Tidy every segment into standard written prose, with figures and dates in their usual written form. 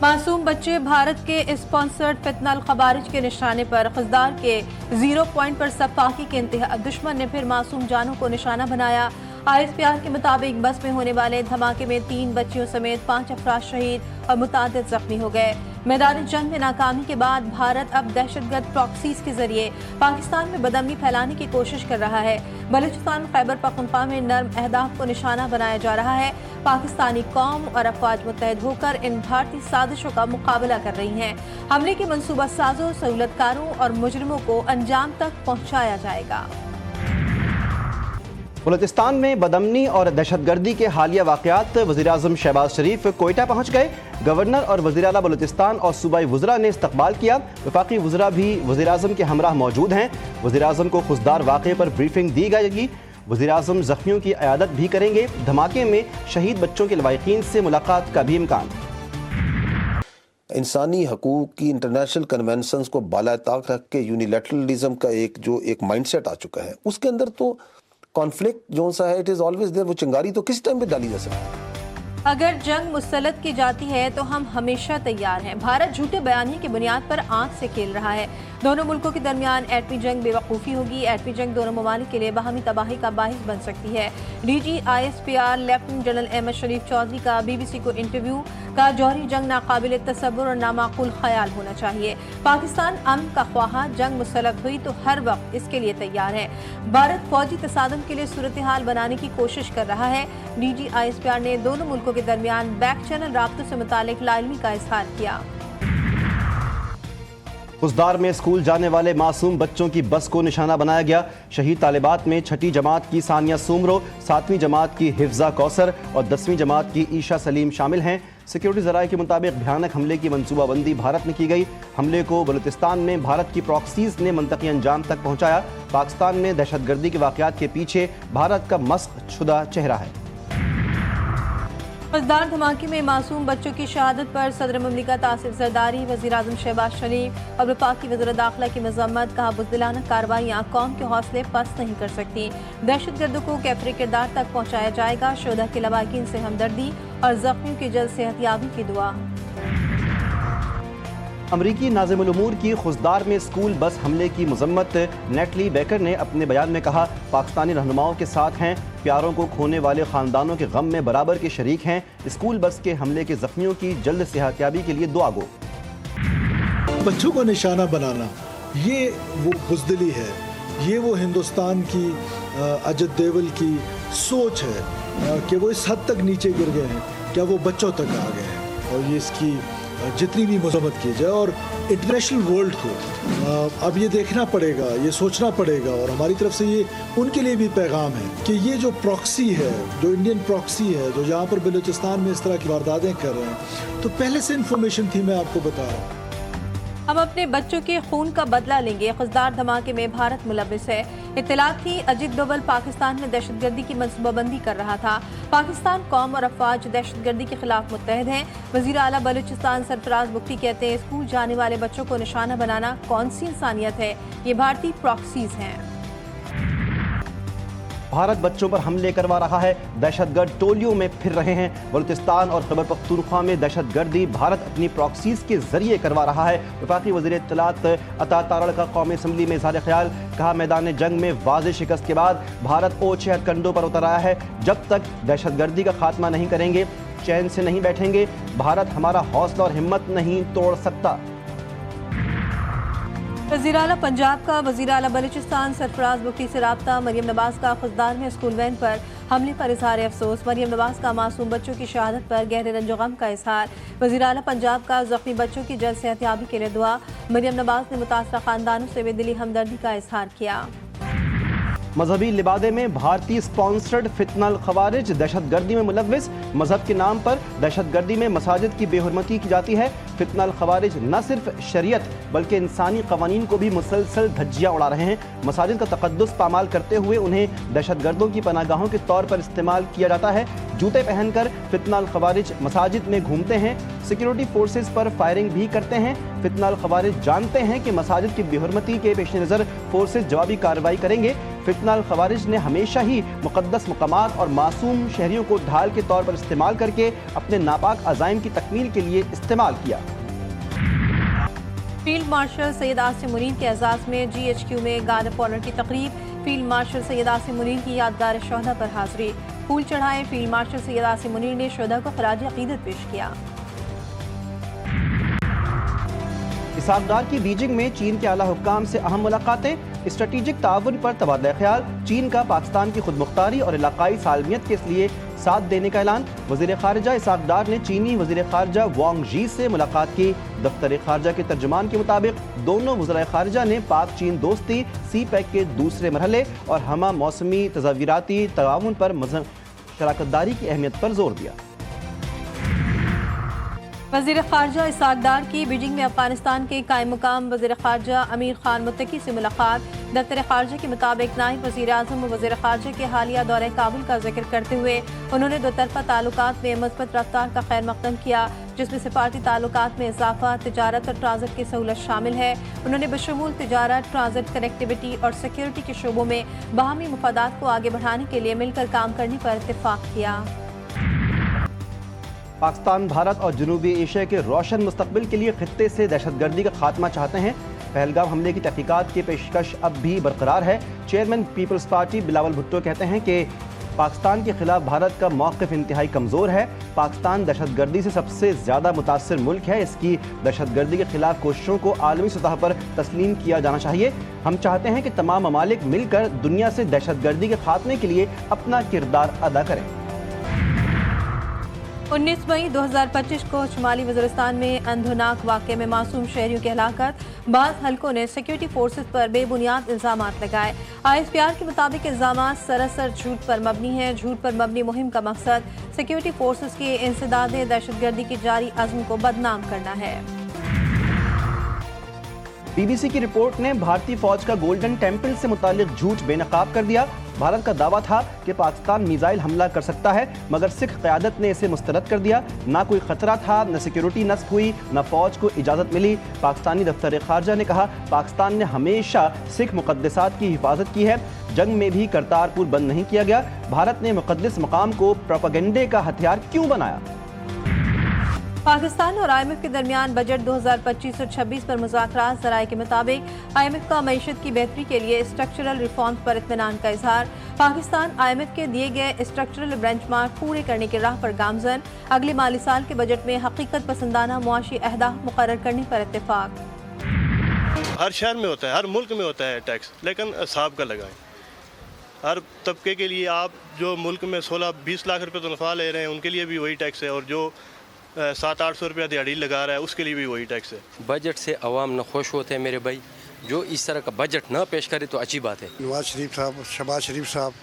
मासूम बच्चे भारत के स्पॉन्सर्ड फितनल खवारिज के निशाने पर खजदार के 0 पॉइंट पर सफाकी के इंतहा दुश्मन ने फिर मासूम जानों को निशाना बनाया। ISPR के मुताबिक बस में होने वाले धमाके में 3 बच्चियों समेत 5 अफराद शहीद और मुतादिद जख्मी हो गए। मैदान जंग में नाकामी के बाद भारत अब दहशतगर्द प्रॉक्सीज के जरिए पाकिस्तान में बदअमनी फैलाने की कोशिश कर रहा है। बलूचिस्तान खैबर पख्तूनख्वा में नर्म अहदाफ को निशाना बनाया जा रहा है। पाकिस्तानी कौम और अफवाज मुत्तहद होकर इन भारतीय साजिशों का मुकाबला कर रही हैं। हमले के मंसूबा साजों, सहूलतकारों और मुजरिमों को अंजाम तक पहुंचाया जाएगा। बलूचिस्तान में बदअमनी और दहशतगर्दी के हालिया वाक़यात। वज़ीर-ए-आज़म शहबाज शरीफ कोयटा पहुँच गए। गवर्नर और वज़ीर-ए-आला बलूचिस्तान और सूबाई वज़रा ने इस्तकबाल किया। वफाकी वज़रा भी वज़ीर-ए-आज़म के हमराह मौजूद हैं। वज़ीर-ए-आज़म को खुशदार वाक़े पर ब्रीफिंग दी जाएगी। वज़ीर-ए-आज़म ज़ख्मियों की इयादत भी करेंगे। धमाके में शहीद बच्चों के लवाहिकीन से मुलाकात का भी इम्कान। इंसानी हकूक़ की इंटरनेशनल कन्वेंशंस को बालाताक रख के यूनिलैटरलिज्म का एक माइंडसेट आ चुका है। उसके अंदर तो कॉन्फ्लिक्ट जो सा है, इट इज़ ऑलवेज देयर। वो चिंगारी तो किस टाइम पे डाली जा सकती है। अगर जंग मुसल्लत की जाती है तो हम हमेशा तैयार हैं। भारत झूठे बयानिए की बुनियाद पर आंख से खेल रहा है। दोनों मुल्कों के दरमियान एटमी जंग बेवकूफ़ी होगी। एटमी जंग दोनों ममालिक के लिए बाहमी तबाही का बाहिस बन सकती है। DG ISPR lieutenant general Ahmed Sharif Chaudhry का BBC को इंटरव्यू का जौहरी जंग नाकाबिल तसव्वुर और नामाकुल ख्याल होना चाहिए। पाकिस्तान अमन का ख्वाहा, जंग मुसल्लत हुई तो हर वक्त इसके लिए तैयार है। भारत फौजी तसादम के लिए सूरत हाल बनाने की कोशिश कर रहा है। DG ISPR ने दोनों मुल्कों के दरमियान बैक चैनल राब्तों से मुतालिक लाइलमी का इजहार किया। खुशदार में स्कूल जाने वाले मासूम बच्चों की बस को निशाना बनाया गया। शहीद तालिबात में 6ठी जमात की सानिया सुमरो, 7वीं जमात की हिफ्जा कौसर और 10वीं जमात की ईशा सलीम शामिल हैं। सिक्योरिटी ज़राए के मुताबिक भयानक हमले की मनसूबाबंदी भारत में की गई। हमले को बलूचिस्तान में भारत की प्रॉक्सीज ने मंतकी अंजाम तक पहुंचाया। पाकिस्तान में दहशतगर्दी के वाक़यात के पीछे भारत का मस्ख शुदा चेहरा है। मज़ेदार धमाके में मासूम बच्चों की शहादत पर सदर मुमलिकत आसिफ जरदारी, वज़ीर-ए-आज़म शहबाज शरीफ और वफाकी वज़ीर दाखिला की मज़म्मत। कहा, बुज़दिलाना कार्रवाइयाँ कौम के हौसले पस्त नहीं कर सकती। दहशतगर्दों को कैफरी किरदार तक पहुँचाया जाएगा। शोधा के लवाहिकीन से हमदर्दी और ज़ख्मियों की जल्द सेहतयाबी की दुआ। अमरीकी नाज़िमुल उमूर की खुशदार में स्कूल बस हमले की मजम्मत। नेटली बेकर ने अपने बयान में कहा, पाकिस्तानी रहनुमाओं के साथ हैं, प्यारों को खोने वाले ख़ानदानों के गम में बराबर के शरीक हैं। स्कूल बस के हमले के ज़ख्मियों की जल्द सेहतयाबी के लिए दुआ गो। बच्चों को निशाना बनाना ये वो बुज़दिली है, ये वो हिंदुस्तान की अजय देवल की सोच है कि वो इस हद तक नीचे गिर गए हैं, क्या वो बच्चों तक आ गए हैं। और ये इसकी जितनी भी मजम्मत की जाए और इंटरनेशनल वर्ल्ड को अब ये देखना पड़ेगा, ये सोचना पड़ेगा और हमारी तरफ से ये उनके लिए भी पैगाम है कि ये जो प्रॉक्सी है, जो इंडियन प्रॉक्सी है, जो यहाँ पर बलूचिस्तान में इस तरह की वारदातें कर रहे हैं, तो पहले से इन्फॉर्मेशन थी, मैं आपको बता रहा हूँ। हम अपने बच्चों के खून का बदला लेंगे। खुशदार धमाके में भारत मुलव्विस है। इत्तला थी अजित डोवल पाकिस्तान में दहशतगर्दी की मनसूबाबंदी कर रहा था। पाकिस्तान कौम और अफवाज दहशतगर्दी के खिलाफ मुत्तहद हैं। वज़ीर आला बलूचिस्तान सरफराज बुख्ती कहते हैं, स्कूल जाने वाले बच्चों को निशाना बनाना कौन सी इंसानियत है, ये भारतीय प्रॉक्सीज हैं। भारत बच्चों पर हमले करवा रहा है, दहशतगर्द टोलियों में फिर रहे हैं। बलूचिस्तान और खैबर पख्तूनख्वा में दहशतगर्दी भारत अपनी प्रॉक्सीज के जरिए करवा रहा है। वफाकी वज़ीर इत्तलात अता तारड़ का कौमी असम्बली में इज़हार ख्याल। कहा, मैदान जंग में वाज़ेह शिकस्त के बाद भारत ओछे हथकंडों पर उतर आया है। जब तक दहशतगर्दी का खात्मा नहीं करेंगे, चैन से नहीं बैठेंगे, भारत हमारा हौसला और हिम्मत नहीं तोड़ सकता। वज़ीर आला पंजाब का वज़ीर आला बलूचिस्तान सरफराज बुख्ती से राब्ता। मरियम नवाज का खुशदार में स्कूल वैन पर हमले पर इजहार अफसोस। मरियम नवाज का मासूम बच्चों की शहादत पर गहरे रंजो गम का इजहार। वज़ीर आला पंजाब का ज़ख्मी बच्चों की जल्द सेहतयाबी के लिए दुआ। मरियम नवाज ने मुतासरा खानदानों से बेदिली हमदर्दी का इजहार किया। मजहबी लिबादे में भारतीय स्पॉन्सर्ड फितनल खवारिज दहशतगर्दी में मुलव्विस। मजहब के नाम पर दहशतगर्दी में मसाजिद की बेहुरमती की जाती है। फितनल खवारिज न सिर्फ शरीयत बल्कि इंसानी कवानीन को भी मुसलसल धज्जियाँ उड़ा रहे हैं। मसाजिद का तक़द्दुस पामाल करते हुए उन्हें दहशतगर्दों की पनागाहों के तौर पर इस्तेमाल किया जाता है। जूते पहनकर फितनल खवारिज मसाजिद में घूमते हैं। सिक्योरिटी फोर्सेस पर फायरिंग भी करते हैं। फितना अल खवारिज जानते हैं कि मसाजिद की बेहुरमती के पेश नज़र फोर्सेस जवाबी कार्रवाई करेंगे। फितना अल खवारिज ने हमेशा ही मुक़द्दस मकामात और मासूम शहरियों को ढाल के तौर पर इस्तेमाल करके अपने नापाक अज़ाइम की तकमील के लिए इस्तेमाल किया। फील्ड मार्शल सैयद आसिम मुनीर के एजाज़ में GHQ में गार्ड ऑफ ऑनर की तकरीब। फील्ड मार्शल सैयद आसिम मुनीर की यादगार शोहदा पर हाज़री। फूल चढ़ाए फील्ड मार्शल सैयद आसिम मुनीर ने शोहदा को खराज अक़ीदत पेश किया। इसहाक डार की बीजिंग में चीन के आला हुक्काम से अहम मुलाकातें। स्ट्रेटेजिक ताउन पर तबादला ख्याल। चीन का पाकिस्तान की खुद मुख्तारी और इलाकाई सालमियत के लिए साथ देने का ऐलान। वज़ीर ख़ारिजा इसहाक डार ने चीनी वज़ीर ख़ारिजा वांग जी से मुलाकात की। दफ्तर ख़ारिजा के तर्जुमान के मुताबिक दोनों वज़ीर ख़ारिजा ने पाक चीन दोस्ती CPEC के दूसरे मरहले और हमा मौसमी तज़ाविराती ताउन पर शराकतदारी की अहमियत पर जोर दिया। वज़ीर ख़ारिजा इसहाक डार की बीजिंग में अफगानिस्तान के कायम मुकाम वज़ीर ख़ारिजा अमीर खान मुत्तकी से मुलाकात। दफ्तर ख़ारिजा के मुताबिक नायब वज़ीर आज़म और वज़ीर ख़ारिजा के हालिया दौरे काबुल का जिक्र करते हुए उन्होंने दो तरफ़ा ताल्लुकात में मस्बत रफ्तार का खैर मक़दम किया, जिसमें सिफारती ताल्लुकात में इजाफा, तिजारत और ट्रांजिट की सहूलत शामिल है। उन्होंने बशमूल तिजारत, ट्रांजिट, कनेक्टिविटी और सिक्योरिटी के शोबों में बाहमी मुफादात को आगे बढ़ाने के लिए मिलकर काम करने पर इत्तेफाक किया। पाकिस्तान, भारत और जनूबी एशिया के रोशन मुस्तकबिल के लिए खित्ते से दहशतगर्दी का खात्मा चाहते हैं। पहलगाम हमले की तहकीकात की पेशकश अब भी बरकरार है। चेयरमैन पीपल्स पार्टी बिलावल भुट्टो कहते हैं कि पाकिस्तान के खिलाफ भारत का मौक़िफ़ इंतहाई कमज़ोर है। पाकिस्तान दहशतगर्दी से सबसे ज़्यादा मुतासर मुल्क है। इसकी दहशतगर्दी के खिलाफ कोशिशों को आलमी सतह पर तस्लीम किया जाना चाहिए। हम चाहते हैं कि तमाम ममालिक मिलकर दुनिया से दहशतगर्दी के खात्मे के लिए अपना किरदार अदा करें। 19 मई 2025 को शुमाली वज़ीरिस्तान में अंधोनाक वाक़े में मासूम शहरियों की हलाकत। बाज़ हलकों ने सिक्योरिटी फोर्सेस पर बेबुनियाद इल्ज़ामात लगाए। ISPR के मुताबिक इल्ज़ामात सरासर झूठ पर मबनी है। झूठ पर मबनी मुहिम का मकसद सिक्योरिटी फोर्सेस के इंसदाद दहशतगर्दी की जारी अज़्म को बदनाम करना है। BBC की रिपोर्ट ने भारतीय फौज का गोल्डन टेम्पल से मुतालिक झूठ बेनकाब कर दिया। भारत का दावा था कि पाकिस्तान मिसाइल हमला कर सकता है, मगर सिख क़यादत ने इसे मुस्तरद कर दिया। ना कोई खतरा था, न सिक्योरिटी नस्ब हुई, न फौज को इजाज़त मिली। पाकिस्तानी दफ्तर ख़ारिजा ने कहा, पाकिस्तान ने हमेशा सिख मुक़द्दसात की हिफाजत की है। जंग में भी करतारपुर बंद नहीं किया गया। भारत ने मुक़द्दस मकाम को प्रोपेगेंडे का हथियार क्यों बनाया? पाकिस्तान और IMF के दरमियान बजट 2025 और 26 पर मुज़ाकरात। ज़राए के मुताबिक IMF का मईशत की बेहतरी के लिए स्ट्रक्चरल रिफॉर्म्स पर इत्मीनान का इजहार। पाकिस्तान IMF के दिए गए स्ट्रक्चरल बेंचमार्क पूरे करने की राह पर गामजन। अगले माली साल के बजट में हकीकत पसंदाना मुआशी अहदाफ मुकर्रर करने पर इत्तेफाक। हर शहर में होता है, हर मुल्क में होता है टैक्स, लेकिन हिसाब का लगाएं। हर तबके के लिए आप जो मुल्क में 16-20 लाख रुपए तनख्वाह ले रहे हैं उनके लिए भी वही टैक्स है, और जो 700-800 रुपया दिहाड़ी लगा रहा है उसके लिए भी वही टैक्स है। बजट से अवाम न खुश होते हैं मेरे भाई। जो इस तरह का बजट न पेश करे तो अच्छी बात है। नवाज शरीफ साहब, शहबाज शरीफ साहब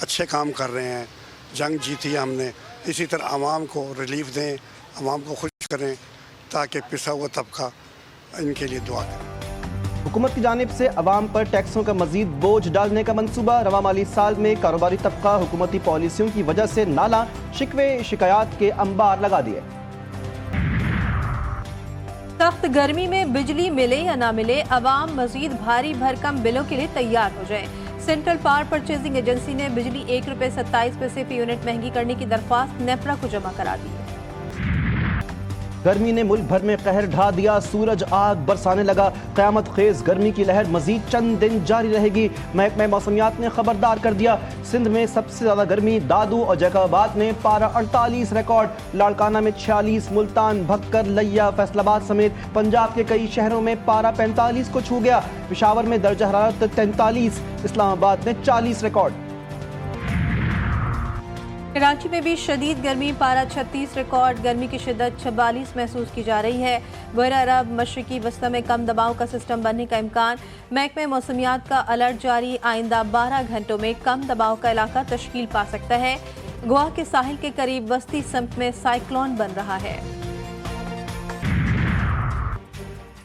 अच्छे काम कर रहे हैं। जंग जीती है हमने, इसी तरह आवाम को रिलीफ दें, आवाम को खुश करें, ताकि पिसा हुआ तबका इनके लिए दुआ करें। हुकूमत की जानिब से अवाम पर टैक्सों का मजीद बोझ डालने का मंसूबा। रवा माली साल में कारोबारी तबका हुकूमती पॉलिसियों की वजह से नाला शिकवे शिकायत के अंबार लगा दिए। सख्त गर्मी में बिजली मिले या ना मिले, अवाम मजीद भारी भरकम बिलों के लिए तैयार हो जाए। सेंट्रल पावर परचेजिंग एजेंसी ने बिजली ₹1.27 फी यूनिट महंगी करने की दरख्वास्त नेपरा को जमा करा दी है। गर्मी ने मुल्क भर में कहर ढा दिया। सूरज आग बरसाने लगा। क़यामत खेज गर्मी की लहर मजीद चंद दिन जारी रहेगी। महकमा मौसमियात ने खबरदार कर दिया। सिंध में सबसे ज्यादा गर्मी दादू और जैकबाबाद में पारा 48 रिकॉर्ड। लाड़काना में 46, मुल्तान, भक्कर, लिया, फैसलाबाद समेत पंजाब के कई शहरों में पारा 45 को छू गया। पेशावर में दर्जा हरारत 43, इस्लामाबाद में 40 रिकॉर्ड। कराची में भी शदीद गर्मी, पारा 36 रिकॉर्ड। गर्मी की शिद्दत 44 महसूस की जा रही है। बहर अरब मशरकी वस्ती में कम दबाव का सिस्टम बनने का इम्कान। महकमे मौसमियात का अलर्ट जारी। आइंदा 12 घंटों में कम दबाव का इलाका तश्कील पा सकता है। गोवा के साहिल के करीब वस्ती समत में साइक्लोन बन रहा है।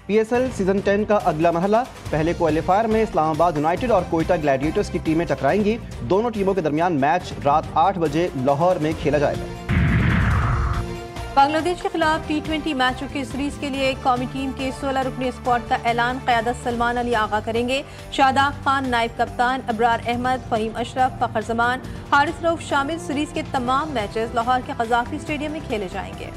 PSL सीजन 10 का अगला मरहला। पहले क्वालिफायर में इस्लामाबाद यूनाइटेड और कोयटा ग्लैडिएटर्स की टीमें टकराएंगी। दोनों टीमों के दरमियान मैच रात 8 बजे लाहौर में खेला जाएगा। बांग्लादेश के खिलाफ T20 मैचों की सीरीज के लिए कौमी टीम के 16 रुकनी स्क्वाड का ऐलान क़यादत सलमान अली आगा करेंगे। शादाब खान नायब कप्तान, अबरार अहमद, फ़हीम अशरफ, फ़खर जमान, हारिस रऊफ शामिल। सीरीज के तमाम मैचेस लाहौर के क़ज़ाफ़ी स्टेडियम में खेले जाएंगे।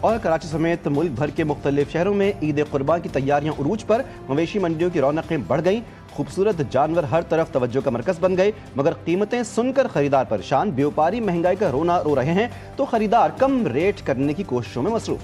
और कराची समेत मुल्क भर के मुख्तलिफ शहरों में ईद कुर्बान की तैयारियां उरूज पर। मवेशी मंडियों की रौनकें बढ़ गईं, खूबसूरत जानवर हर तरफ तवज्जो का मरकज़ बन गए, मगर कीमतें सुनकर खरीदार परेशान। व्यापारी महंगाई का रोना रो रहे हैं तो खरीदार कम रेट करने की कोशिशों में मसरूफ।